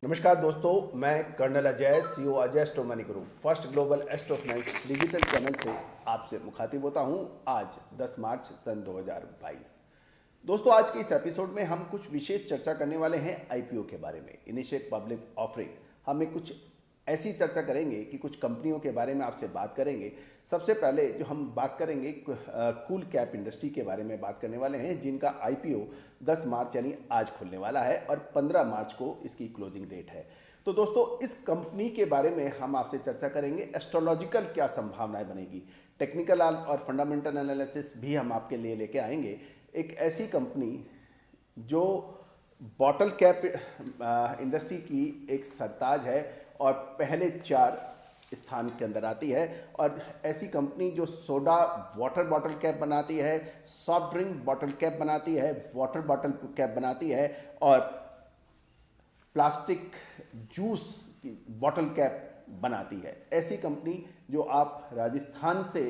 नमस्कार दोस्तों, मैं colonel Ajay, CEO Ajay Astro Money Guru, First Global Astro Finance Digital Channel से आपसे मुखातिब होता हूं। आज 10 मार्च सन 2022। दोस्तों, आज के इस एपिसोड में हम कुछ विशेष चर्चा करने वाले हैं आईपीओ के बारे में, इनिशिएट पब्लिक ऑफरिंग। हमें कुछ ऐसी चर्चा करेंगे कि कुछ कंपनियों के बारे में आपसे बात करेंगे। सबसे पहले जो हम बात करेंगे कूल कैप इंडस्ट्री के बारे में बात करने वाले हैं, जिनका आईपीओ 10 मार्च यानी आज खुलने वाला है और 15 मार्च को इसकी क्लोजिंग डेट है। तो दोस्तों, इस कंपनी के बारे में हम आपसे चर्चा करेंगे। एस्ट्रोलॉजिकल क्या संभावनाएं बनेगी, टेक्निकल और फंडामेंटल एनालिसिस भी हम आपके लिए लेके आएंगे। एक ऐसी कंपनी जो बॉटल कैप इंडस्ट्री की एक सरताज है और पहले 4 स्थान के अंदर आती है, और ऐसी कंपनी जो सोडा वाटर बॉटल कैप बनाती है, सॉफ्ट ड्रिंक बॉटल कैप बनाती है, वाटर बॉटल कैप बनाती है और प्लास्टिक जूस की बॉटल कैप बनाती है। ऐसी कंपनी जो आप राजस्थान से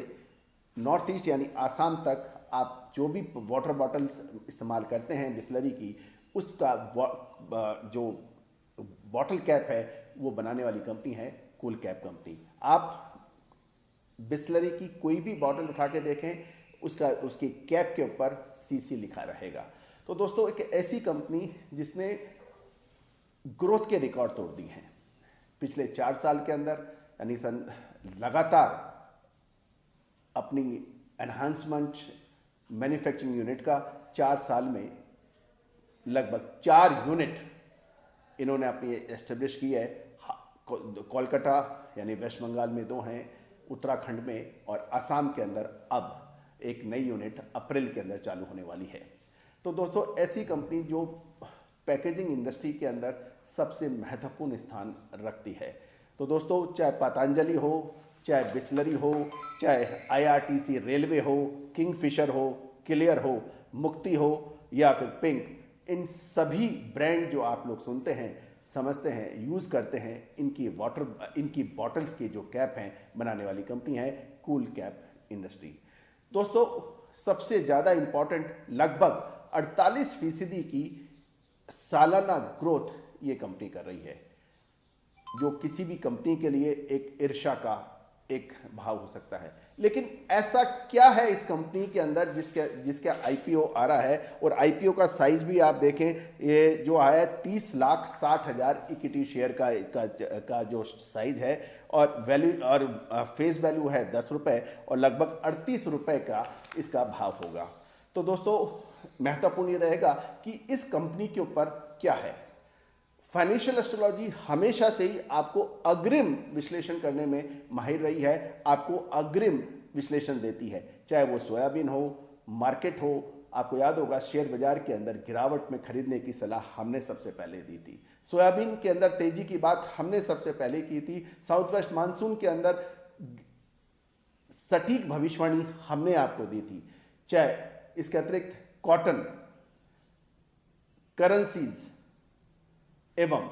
नॉर्थ ईस्ट यानी आसाम तक आप जो भी वाटर बॉटल्स इस्तेमाल करते हैं बिस्लरी की, उसका जो बॉटल कैप है वो बनाने वाली कंपनी है कूल कैप कंपनी। आप बिस्लरी की कोई भी बॉटल उठा के देखें, उसकी कैप के ऊपर सीसी लिखा रहेगा। तो दोस्तों, एक ऐसी कंपनी जिसने ग्रोथ के रिकॉर्ड तोड़ दिए हैं पिछले 4 साल के अंदर, यानी लगातार अपनी एनहांसमेंट मैन्युफैक्चरिंग यूनिट का 4 साल में लगभग 4 यूनिट इन्होंने अपनी एस्टेब्लिश की है। कोलकाता यानी वेस्ट बंगाल में 2 हैं, उत्तराखंड में और असम के अंदर अब एक नई यूनिट अप्रैल के अंदर चालू होने वाली है। तो दोस्तों, ऐसी कंपनी जो पैकेजिंग इंडस्ट्री के अंदर सबसे महत्वपूर्ण स्थान रखती है। तो दोस्तों, चाहे पतंजलि हो, चाहे बिस्लरी हो, चाहे आईआरटीसी रेलवे हो, किंगफिशर हो, क्लियर हो, मुक्ति हो या फिर पिंक, इन सभी ब्रांड जो आप लोग सुनते हैं, समझते हैं, यूज़ करते हैं, इनकी बॉटल्स की जो कैप हैं बनाने वाली कंपनी है कूल कैप इंडस्ट्री। दोस्तों, सबसे ज़्यादा इम्पॉर्टेंट लगभग 48% की सालाना ग्रोथ ये कंपनी कर रही है, जो किसी भी कंपनी के लिए एक ईर्ष्या का एक भाव हो सकता है। लेकिन ऐसा क्या है इस कंपनी के अंदर जिसका आईपीओ आ रहा है, और आईपीओ का साइज भी आप देखें, ये जो आया 30,60,000 इक्विटी शेयर का जो साइज है, और वैल्यू और फेस वैल्यू है 10 रुपये और लगभग 38 रुपये का इसका भाव होगा। तो दोस्तों, महत्वपूर्ण ये रहेगा कि इस कंपनी के ऊपर क्या है। फाइनेंशियल एस्ट्रोलॉजी हमेशा से ही आपको अग्रिम विश्लेषण करने में माहिर रही है, आपको अग्रिम विश्लेषण देती है, चाहे वो सोयाबीन हो, मार्केट हो। आपको याद होगा, शेयर बाजार के अंदर गिरावट में खरीदने की सलाह हमने सबसे पहले दी थी। सोयाबीन के अंदर तेजी की बात हमने सबसे पहले की थी। साउथ वेस्ट मानसून के अंदर सटीक भविष्यवाणी हमने आपको दी थी। चाहे इसके अतिरिक्त कॉटन, करेंसीज एवं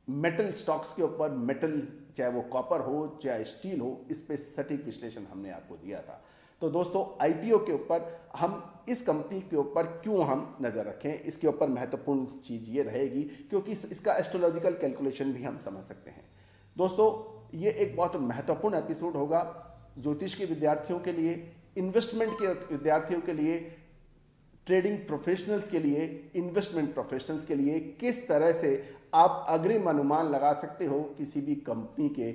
मेटल स्टॉक्स के ऊपर, मेटल चाहे वो कॉपर हो चाहे स्टील हो, इस पे सटीक विश्लेषण हमने आपको दिया था। तो दोस्तों, आईपीओ के ऊपर हम इस कंपनी के ऊपर क्यों हम नज़र रखें, इसके ऊपर महत्वपूर्ण चीज़ ये रहेगी क्योंकि इसका एस्ट्रोलॉजिकल कैलकुलेशन भी हम समझ सकते हैं। दोस्तों, ये एक बहुत महत्वपूर्ण एपिसोड होगा ज्योतिष के विद्यार्थियों के लिए, इन्वेस्टमेंट के विद्यार्थियों के लिए, ट्रेडिंग प्रोफेशनल्स के लिए, इन्वेस्टमेंट प्रोफेशनल्स के लिए। किस तरह से आप अग्रिम अनुमान लगा सकते हो किसी भी कंपनी के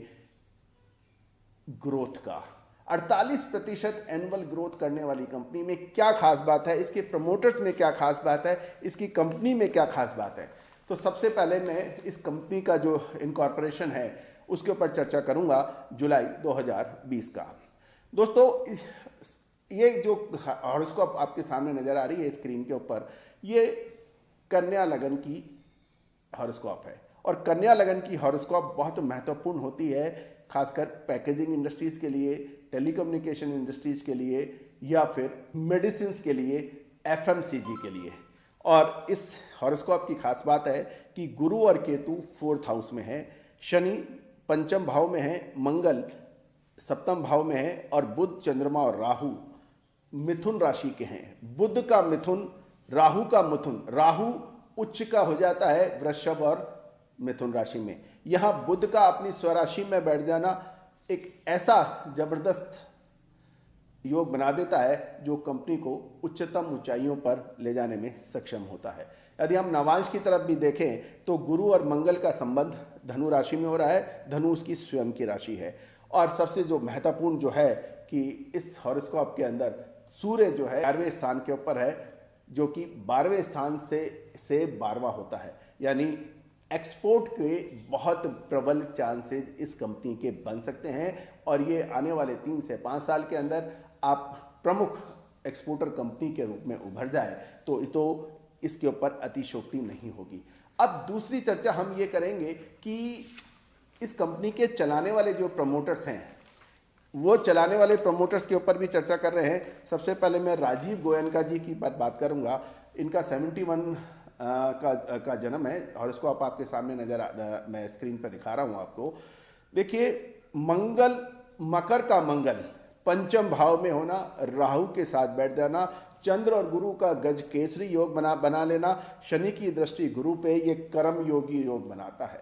ग्रोथ का। 48% एनुअल ग्रोथ करने वाली कंपनी में क्या खास बात है, इसके प्रमोटर्स में क्या खास बात है, इसकी कंपनी में क्या खास बात है। तो सबसे पहले मैं इस कंपनी का जो इनकॉर्पोरेशन है उसके ऊपर चर्चा करूंगा, जुलाई 2020 का। दोस्तों, ये जो हॉरोस्कोप आपके सामने नजर आ रही है स्क्रीन के ऊपर, ये कन्या लगन की हॉरोस्कोप है, और कन्या लगन की हॉरोस्कोप बहुत महत्वपूर्ण होती है, खासकर पैकेजिंग इंडस्ट्रीज के लिए, टेलीकम्युनिकेशन इंडस्ट्रीज के लिए या फिर मेडिसिन के लिए, एफएमसीजी के लिए। और इस हॉरोस्कोप की खास बात है कि गुरु और केतु 4th हाउस में है, शनि 5th भाव में है, मंगल 7th भाव में है, और बुध, चंद्रमा और राहु मिथुन राशि के हैं। बुध का मिथुन, राहु का मिथुन, राहु उच्च का हो जाता है वृषभ और मिथुन राशि में। यहाँ बुध का अपनी स्वराशि में बैठ जाना एक ऐसा जबरदस्त योग बना देता है जो कंपनी को उच्चतम ऊंचाइयों पर ले जाने में सक्षम होता है। यदि हम नवांश की तरफ भी देखें तो गुरु और मंगल का संबंध धनु राशि में हो रहा है। धनु उसकी स्वयं की राशि है। और सबसे जो महत्वपूर्ण जो है कि इस हॉरोस्कोप के अंदर सूर्य जो है 12वें स्थान के ऊपर है, जो कि 12वें स्थान से 12वां होता है। यानी एक्सपोर्ट के बहुत प्रबल चांसेस इस कंपनी के बन सकते हैं और ये आने वाले 3 से 5 साल के अंदर आप प्रमुख एक्सपोर्टर कंपनी के रूप में उभर जाए तो इसके ऊपर अतिशयोक्ति नहीं होगी। अब दूसरी चर्चा हम ये करेंगे कि इस कंपनी के चलाने वाले जो प्रमोटर्स हैं, वो चलाने वाले प्रमोटर्स के ऊपर भी चर्चा कर रहे हैं। सबसे पहले मैं राजीव गोयनका जी की बात करूंगा। इनका 71 का जन्म है और इसको आपके सामने मैं स्क्रीन पर दिखा रहा हूं आपको। देखिए, मंगल, मकर का मंगल पंचम भाव में होना, राहु के साथ बैठ जाना, चंद्र और गुरु का गज केसरी योग बना लेना, शनि की दृष्टि गुरु पे, ये कर्म योगी योग बनाता है।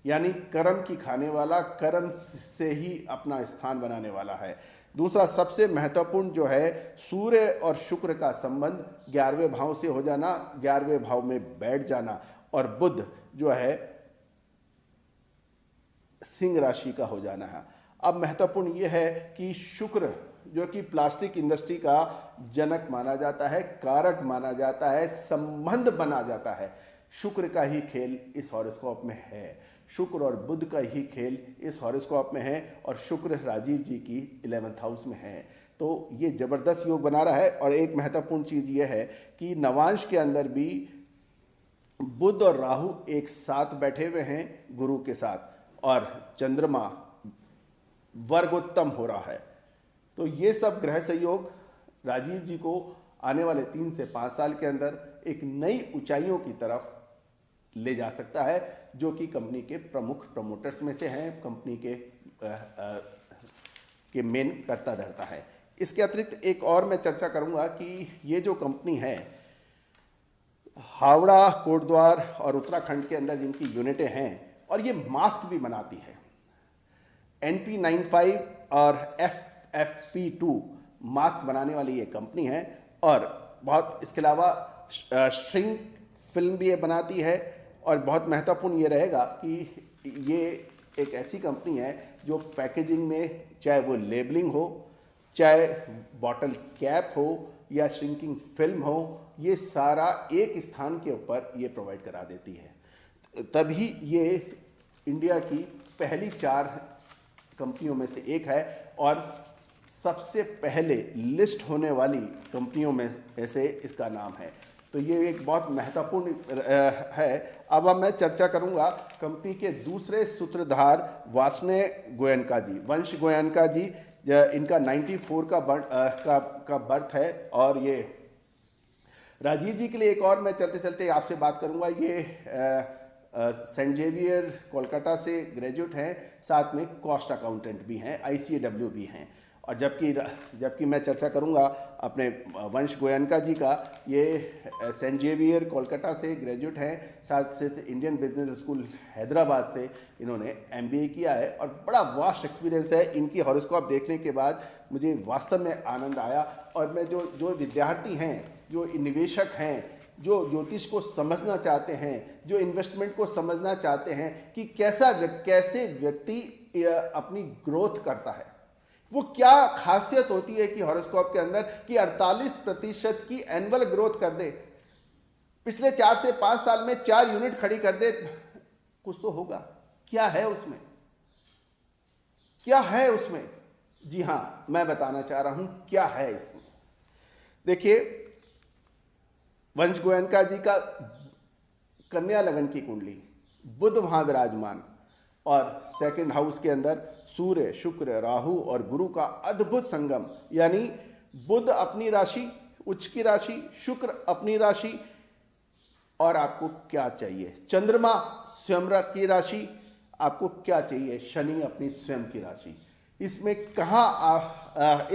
यानी कर्म की खाने वाला, कर्म से ही अपना स्थान बनाने वाला है। दूसरा सबसे महत्वपूर्ण जो है, सूर्य और शुक्र का संबंध 11वें भाव से हो जाना, 11वें भाव में बैठ जाना, और बुध जो है सिंह राशि का हो जाना है। अब महत्वपूर्ण यह है कि शुक्र जो कि प्लास्टिक इंडस्ट्री का जनक माना जाता है, कारक माना जाता है, संबंध बना जाता है, शुक्र का ही खेल इस हॉरोस्कोप में है। शुक्र और बुध का ही खेल इस हॉरोस्कोप में है और शुक्र राजीव जी की 11th हाउस में है। तो ये जबरदस्त योग बना रहा है। और एक महत्वपूर्ण चीज ये है कि नवांश के अंदर भी बुध और राहु एक साथ बैठे हुए हैं गुरु के साथ, और चंद्रमा वर्गोत्तम हो रहा है। तो ये सब ग्रह सहयोग राजीव जी को आने वाले 3 से 5 साल के अंदर एक नई ऊंचाइयों की तरफ ले जा सकता है, जो कि कंपनी के प्रमुख प्रमोटर्स में से हैं, कंपनी के मेन कर्ता धर्ता है। इसके अतिरिक्त एक और मैं चर्चा करूंगा कि ये जो कंपनी है, हावड़ा, कोटद्वार और उत्तराखंड के अंदर जिनकी यूनिटें हैं, और ये मास्क भी बनाती है। NP95 और FFP2 मास्क बनाने वाली ये कंपनी है। और बहुत इसके अलावा श्रिंक फिल्म भी ये बनाती है। और बहुत महत्वपूर्ण ये रहेगा कि ये एक ऐसी कंपनी है जो पैकेजिंग में, चाहे वो लेबलिंग हो, चाहे बॉटल कैप हो या श्रिंकिंग फिल्म हो, ये सारा एक स्थान के ऊपर ये प्रोवाइड करा देती है। तभी ये इंडिया की पहली 4 कंपनियों में से एक है और सबसे पहले लिस्ट होने वाली कंपनियों में से इसका नाम है। तो ये एक बहुत महत्वपूर्ण है। अब मैं चर्चा करूंगा कंपनी के दूसरे सूत्रधार वासने गोयनका जी, वंश गोयनका जी। इनका 94 का बर्थ है। और ये राजीव जी के लिए एक और मैं चलते चलते आपसे बात करूंगा। ये सेंट जेवियर कोलकाता से ग्रेजुएट हैं, साथ में कॉस्ट अकाउंटेंट भी हैं, ICAW भी हैं। और जबकि मैं चर्चा करूंगा अपने वंश गोयनका जी का, ये सेंट जेवियर कोलकाता से ग्रेजुएट हैं, साथ से इंडियन बिजनेस स्कूल हैदराबाद से इन्होंने MBA किया है और बड़ा वास्ट एक्सपीरियंस है। इनकी हॉरोस्कोप देखने के बाद मुझे वास्तव में आनंद आया। और मैं जो विद्यार्थी हैं, जो निवेशक हैं, जो ज्योतिष को समझना चाहते हैं, जो इन्वेस्टमेंट को समझना चाहते हैं कि कैसे व्यक्ति अपनी ग्रोथ करता है, वो क्या खासियत होती है कि हॉरोस्कोप के अंदर कि 48% की एनुअल ग्रोथ कर दे, पिछले 4 से 5 साल में 4 यूनिट खड़ी कर दे, कुछ तो होगा। क्या है उसमें, क्या है उसमें? जी हां, मैं बताना चाह रहा हूं क्या है इसमें। देखिए, वंश गोयनका जी का कन्या लगन की कुंडली, बुध वहां विराजमान, और 2nd हाउस के अंदर सूर्य, शुक्र, राहु और गुरु का अद्भुत संगम। यानी बुध अपनी राशि, उच्च की राशि, शुक्र अपनी राशि, और आपको क्या चाहिए? चंद्रमा स्वयं की राशि, आपको क्या चाहिए? शनि अपनी स्वयं की राशि। इसमें कहाँ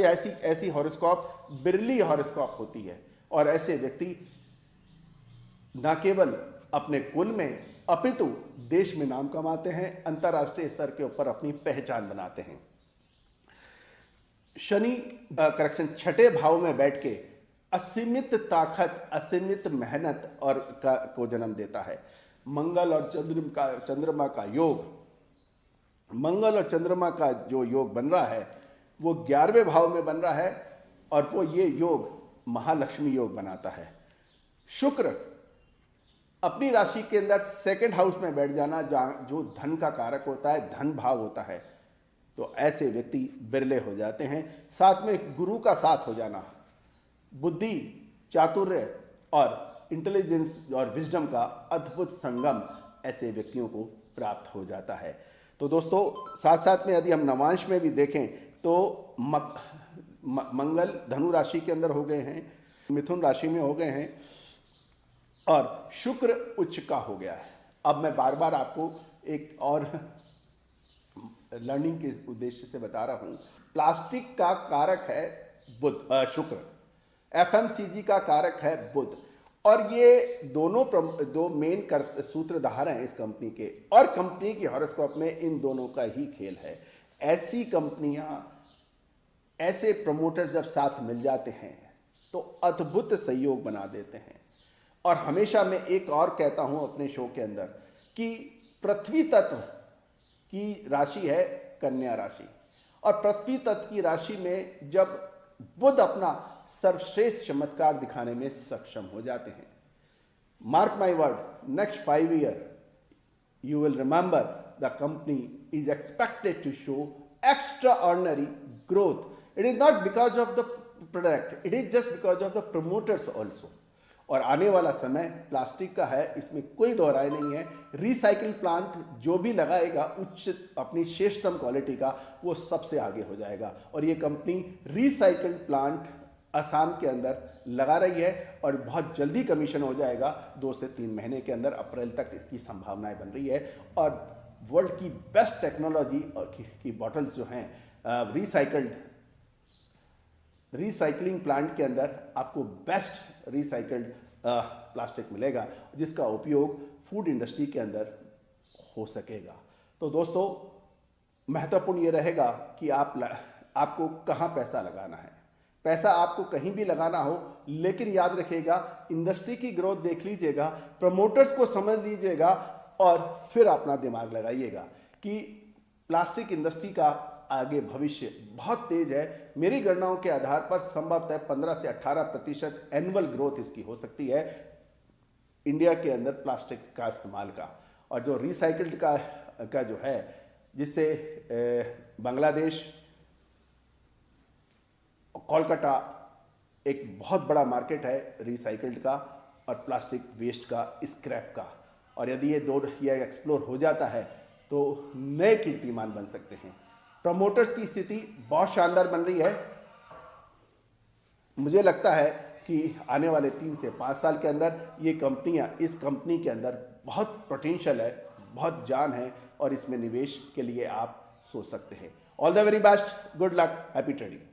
ऐसी हॉरोस्कोप, बिरली हॉरोस्कोप होती है। और ऐसे व्यक्ति न केवल अपने कुल में, अपितु देश में नाम कमाते हैं, अंतर्राष्ट्रीय स्तर के ऊपर अपनी पहचान बनाते हैं। शनि करेक्शन छठे भाव में बैठ के असीमित ताकत, असीमित मेहनत और को जन्म देता है। मंगल और चंद्रमा का योग, मंगल और चंद्रमा का जो योग बन रहा है वो 11वें भाव में बन रहा है और वो ये योग महालक्ष्मी योग बनाता है। शुक्र अपनी राशि के अंदर सेकंड हाउस में बैठ जाना, जहाँ जो धन का कारक होता है, धन भाव होता है, तो ऐसे व्यक्ति बिरले हो जाते हैं। साथ में गुरु का साथ हो जाना, बुद्धि, चातुर्य और इंटेलिजेंस और विजडम का अद्भुत संगम ऐसे व्यक्तियों को प्राप्त हो जाता है। तो दोस्तों, साथ साथ में यदि हम नवांश में भी देखें तो मंगल धनु राशि के अंदर हो गए हैं, मिथुन राशि में हो गए हैं और शुक्र उच्च का हो गया है। अब मैं बार बार आपको एक और लर्निंग के उद्देश्य से बता रहा हूं, प्लास्टिक का कारक है बुध, शुक्र, एफएमसीजी का कारक है बुध, और ये दोनों दो मेन सूत्रधार हैं इस कंपनी के, और कंपनी की हॉरोस्कोप में इन दोनों का ही खेल है। ऐसी कंपनियां, ऐसे प्रमोटर्स जब साथ मिल जाते हैं तो अद्भुत सहयोग बना देते हैं। और हमेशा मैं एक और कहता हूं अपने शो के अंदर कि पृथ्वी तत्व की राशि है कन्या राशि, और पृथ्वी तत्व की राशि में जब बुध अपना सर्वश्रेष्ठ चमत्कार दिखाने में सक्षम हो जाते हैं, mark my word, next 5 years you will remember the company is expected to show extraordinary growth. It is not because of the product, it is just because of the promoters also. और आने वाला समय plastic का है, इसमें कोई दो राय नहीं है। रिसाइकिल प्लांट जो भी लगाएगा उच्च अपनी श्रेष्ठतम क्वालिटी का, वो सबसे आगे हो जाएगा। और ये कंपनी रिसाइकिल प्लांट असम के अंदर लगा रही है और बहुत जल्दी कमीशन हो जाएगा, 2 से 3 महीने के अंदर, अप्रैल तक इसकी संभावनाएं बन रही है। और वर्ल्ड की बेस्ट टेक्नोलॉजी की बॉटल्स जो हैं रिसाइकलिंग प्लांट के अंदर आपको बेस्ट रिसाइकल्ड प्लास्टिक मिलेगा, जिसका उपयोग फूड इंडस्ट्री के अंदर हो सकेगा। तो दोस्तों, महत्वपूर्ण ये रहेगा कि आपको कहाँ पैसा लगाना है। पैसा आपको कहीं भी लगाना हो, लेकिन याद रखिएगा, इंडस्ट्री की ग्रोथ देख लीजिएगा, प्रमोटर्स को समझ लीजिएगा और फिर अपना दिमाग लगाइएगा कि प्लास्टिक इंडस्ट्री का आगे भविष्य बहुत तेज है। मेरी गणनाओं के आधार पर संभवतः 15 से 18% एनुअल ग्रोथ इसकी हो सकती है इंडिया के अंदर प्लास्टिक का इस्तेमाल का। और जो रिसाइकिल्ड का जो है, जिससे बांग्लादेश, कोलकाता एक बहुत बड़ा मार्केट है रिसाइकिल्ड का और प्लास्टिक वेस्ट का, स्क्रैप का। और यदि ये एक्सप्लोर हो जाता है तो नए कीर्तिमान बन सकते हैं। प्रमोटर्स की स्थिति बहुत शानदार बन रही है। मुझे लगता है कि आने वाले 3 से 5 साल के अंदर ये कंपनियां, इस कंपनी के अंदर बहुत पोटेंशियल है, बहुत जान है, और इसमें निवेश के लिए आप सोच सकते हैं। All the very best, good luck, happy trading.